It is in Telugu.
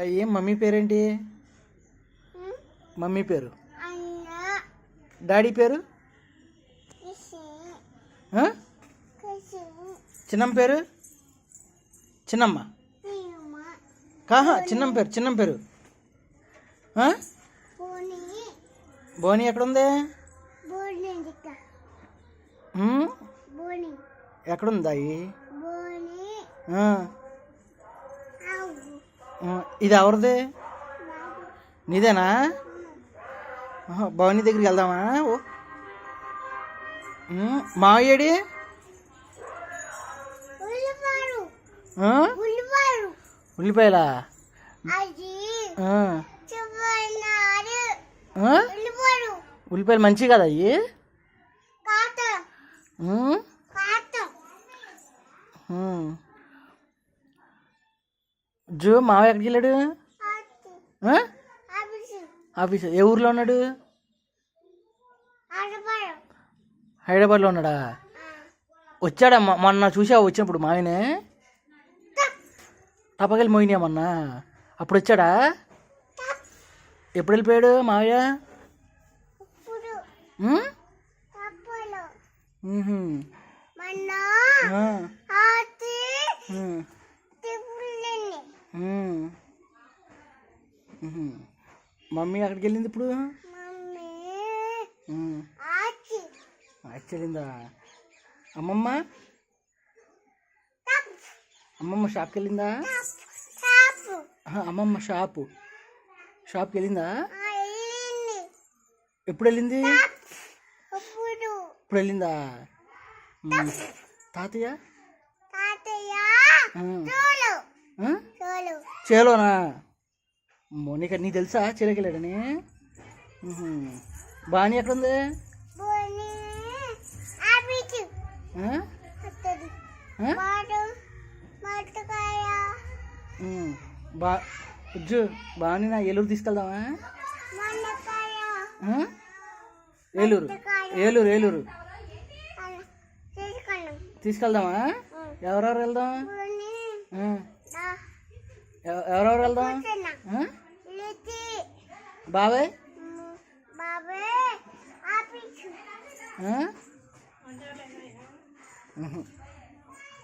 ఏం మమ్మీ పేరేంటి? మమ్మీ పేరు, డాడీ పేరు, చిన్నమ్మ పేరు, చిన్నమ్మ కాహా చిన్నమ్మ పేరు, చిన్నమ్మ పేరు బోని. ఎక్కడుంది? ఎక్కడుంది అయ్యి? ఇది ఎవరిది? నీదేనా? భవానీ దగ్గరికి వెళ్దామా? మావయ్యడి ఉల్లిపాయలా? ఉల్లిపాయలు మంచివి కదా అయ్యి? జో మావయ్య ఎక్కడికి వెళ్ళాడు? ఆఫీస్. ఏ ఊర్లో ఉన్నాడు? హైదరాబాద్లో ఉన్నాడా? వచ్చాడా? మొన్న చూసావు వచ్చినప్పుడు మావినే టపకెళ్ళి మోయినా మొన్న, అప్పుడు వచ్చాడా? ఎప్పుడు వెళ్ళిపోయాడు మావయ్య? మమ్మీ అక్కడికి వెళ్ళింది ఇప్పుడు? వెళ్ళిందా? అమ్మమ్మ అమ్మమ్మ షాప్కి వెళ్ళిందా? అమ్మమ్మ షాప్కి వెళ్ళిందా? ఎప్పుడు వెళ్ళింది? ఇప్పుడు వెళ్ళిందా? తాతయ్య చేలోనా? నీకు తెలుసా చేలోకి వెళ్ళాడని? బాణి ఎక్కడుంది? బాణి నా ఏలూరు తీసుకెళ్దామా? ఏలూరు తీసుకెళ్దామా? ఎవరెవరు వెళ్దాం? ఎవరెవరు వెళ్దాం? బాబాయ్